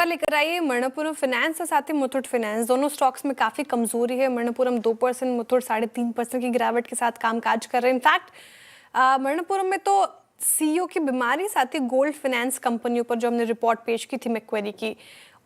लेकर आई है मणप्पुरम फाइनेंस और साथ ही मुथूट फाइनेंस। दोनों स्टॉक्स में काफी कमजोरी है। मणप्पुरम 2%, मुथूट 3.5% की गिरावट के साथ कामकाज कर रहे हैं। इनफैक्ट मणप्पुरम में तो सीईओ की बीमारी, साथ ही गोल्ड फाइनेंस कंपनियों पर जो हमने रिपोर्ट पेश की थी मैक्वेरी की,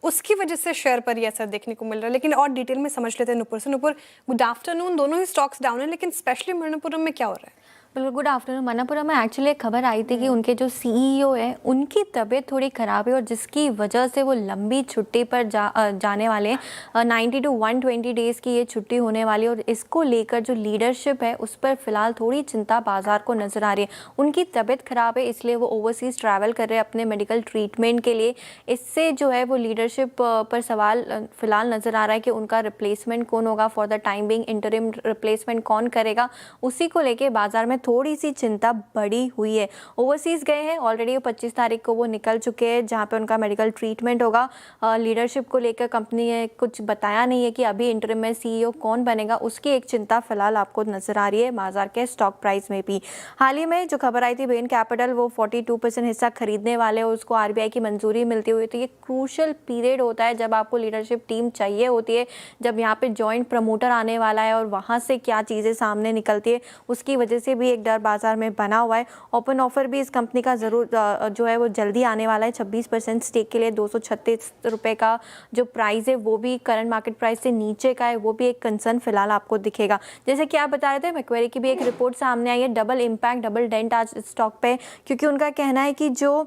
उसकी वजह से शेयर पर ये असर देखने को मिल रहा है। लेकिन और डिटेल में समझ लेते हैं नुपुर से। Nupur, good afternoon. दोनों ही स्टॉक्स डाउन है, लेकिन स्पेशली मणप्पुरम में क्या हो रहा है? बिल्कुल, गुड आफ्टरनून। मणप्पुरम में एक्चुअली एक खबर आई थी कि उनके जो सीईओ है उनकी तबीयत थोड़ी ख़राब है और जिसकी वजह से वो लंबी छुट्टी पर जाने वाले हैं। 90 to 120 डेज़ की ये छुट्टी होने वाली है और इसको लेकर जो लीडरशिप है उस पर फिलहाल थोड़ी चिंता बाजार को नज़र आ रही है। उनकी तबीयत ख़राब है, इसलिए वो ओवरसीज़ ट्रैवल कर रहे हैं अपने मेडिकल ट्रीटमेंट के लिए। इससे जो है वो लीडरशिप पर सवाल फिलहाल नज़र आ रहा है कि उनका रिप्लेसमेंट कौन होगा, for the time being interim replacement कौन करेगा, उसी को लेके बाजार में थोड़ी सी चिंता बढ़ी हुई है। ओवरसीज गए हैं ऑलरेडी, 25 तारीख को वो निकल चुके हैं जहां पे उनका मेडिकल ट्रीटमेंट होगा। लीडरशिप को लेकर कंपनी ने कुछ बताया नहीं है कि अभी इंटरिम में सीईओ कौन बनेगा, उसकी एक चिंता फिलहाल आपको नजर आ रही है बाजार के स्टॉक प्राइस में भी। हाल ही में जो खबर आई थी बेन कैपिटल वो 42% हिस्सा खरीदने वाले और उसको आरबीआई की मंजूरी मिलती हुई। तो ये क्रूशल पीरियड होता है जब आपको लीडरशिप टीम चाहिए होती है, जब यहाँ पे जॉइंट प्रमोटर आने वाला है और वहाँ से क्या चीज़ें सामने निकलती है, उसकी वजह से भी एक डर बाजार में बना हुआ है। ओपन ऑफर भी इस कंपनी का ज़रूर जो है वो जल्दी आने वाला है। 26% स्टेक के लिए 236 रुपये का जो प्राइस है वो भी करंट मार्केट प्राइस से नीचे का है, वो भी एक कंसर्न फिलहाल आपको दिखेगा। जैसे कि आप बता रहे थे, मैक्वेरी की भी एक रिपोर्ट सामने आई है। डबल इम्पैक्ट, डबल डेंट आज स्टॉक पे, क्योंकि उनका कहना है कि जो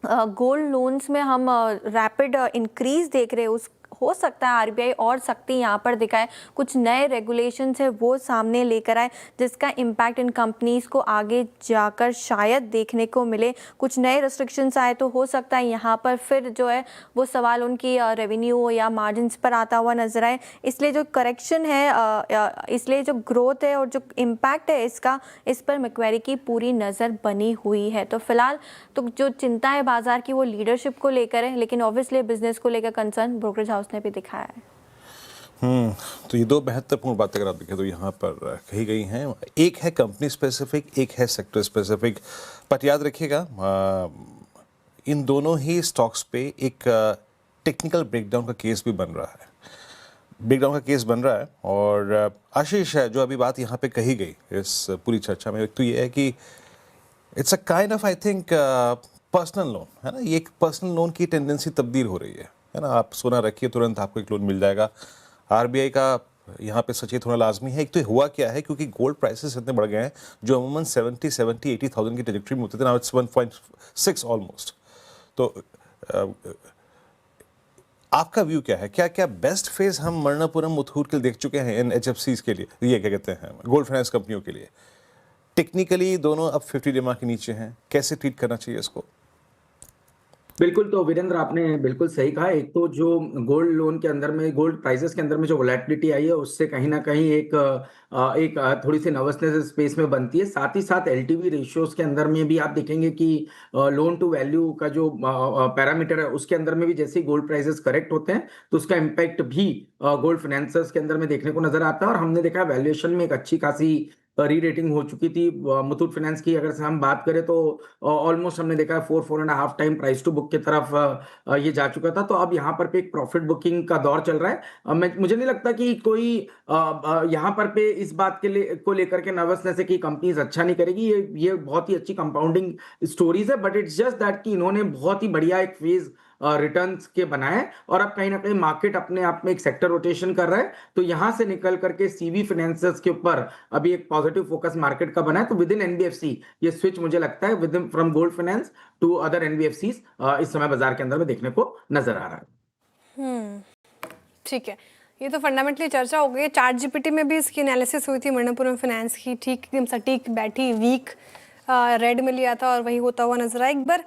गोल्ड लोन्स में हम रैपिड इंक्रीज देख रहे हैं, उस हो सकता है आरबीआई और सख्ती यहाँ पर दिखाए, कुछ नए रेगुलेशंस है वो सामने लेकर आए जिसका इम्पैक्ट इन कंपनीज को आगे जाकर शायद देखने को मिले। कुछ नए रिस्ट्रिक्शंस आए तो हो सकता है यहाँ पर फिर जो है वो सवाल उनकी रेवेन्यू या मार्जिन्स पर आता हुआ नजर आए। इसलिए जो करेक्शन है, इसलिए जो ग्रोथ है और जो इम्पैक्ट है इसका, इस पर मैक्वेरी की पूरी नज़र बनी हुई है। तो फिलहाल तो जो चिंता है बाजार की वो लीडरशिप को लेकर है, लेकिन ऑब्वियसली बिजनेस को लेकर कंसर्न ब्रोकरेज हाउस ने भी दिखाया है। तो ये दो महत्वपूर्ण बातें अगर आप देखें तो यहाँ पर कही गई हैं। एक है कंपनी स्पेसिफिक, एक है सेक्टर स्पेसिफिक। बट याद रखिएगा इन दोनों ही स्टॉक्स पे एक टेक्निकल ब्रेकडाउन का केस भी बन रहा है। और आशीष है जो अभी बात यहाँ पे कही गई इस पूरी चर्चा में, एक तो ये है कि it's a kind of I think personal loan है ना। ये एक पर्सनल लोन की टेंडेंसी तब्दील हो रही है ना। आप सोना रखिए, तुरंत आपको एक लोन मिल जाएगा। आरबीआई का यहाँ पे सचेत होना लाजमी है। एक तो हुआ क्या है, क्योंकि गोल्ड प्राइसेस इतने बढ़ गए हैं जो अमूमन 80,000 की ट्रेजेक्टरी में होते थे, नाउ इट्स 1.6 ऑलमोस्ट। तो आपका व्यू क्या है? क्या क्या बेस्ट फेज हम मणप्पुरम मुथूट के लिए देख चुके हैं इन एचएफसीज के लिए, ये क्या कहते हैं गोल्ड फाइनेंस कंपनियों के लिए? टेक्निकली दोनों अब 50 डेमा के नीचे हैं, कैसे ट्रीट करना चाहिए इसको? बिल्कुल, तो वीरेंद्र आपने बिल्कुल सही कहा। एक तो जो गोल्ड लोन के अंदर में, गोल्ड प्राइसेस के अंदर में जो वोलेटिलिटी आई है उससे कहीं ना कहीं एक थोड़ी सी नर्वसनेस स्पेस में बनती है। साथ ही साथ एलटीवी रेशियोज के अंदर में भी आप देखेंगे कि लोन टू वैल्यू का जो पैरामीटर है उसके अंदर में भी जैसे ही गोल्ड प्राइसेस करेक्ट होते हैं तो उसका इम्पैक्ट भी गोल्ड फाइनेंसर्स के अंदर में देखने को नजर आता है। और हमने देखा वैल्यूएशन में एक अच्छी खासी री रेटिंग हो चुकी थी मुथूट फाइनेंस की। अगर से हम बात करें तो ऑलमोस्ट हमने देखा है 4.5 टाइम प्राइस टू बुक की तरफ ये जा चुका था। तो अब यहाँ पर पे एक प्रॉफिट बुकिंग का दौर चल रहा है। मुझे नहीं लगता कि कोई यहाँ पर पे इस बात के लिए को लेकर के नर्वसनेस है कि कंपनीज अच्छा नहीं करेगी। ये बहुत ही अच्छी कंपाउंडिंग स्टोरीज है, बट इट्स जस्ट दैट कि इन्होंने बहुत ही बढ़िया एक फेज रिटर्न्स के बनाए और अब कहीं ना कहीं मार्केट अपने आप में एक सेक्टर रोटेशन कर रहा है। तो यहां से निकल करके सीवी फाइनेंसर्स के ऊपर अभी एक पॉजिटिव फोकस मार्केट का बना है। तो विद इन एनबीएफसी ये स्विच मुझे लगता है within from gold finance to other NBFC इस समय बाजार के अंदर में देखने को नजर आ रहा है। ठीक है, ये तो फंडामेंटली चर्चा हो गई। चैट जीपीटी में भी इसकी एनालिसिस हुई थी मणप्पुरम फाइनेंस की, ठीक एकदम सटीक बैठी, वीक रेड में लिया था और वही होता हुआ नजर आया। एक बार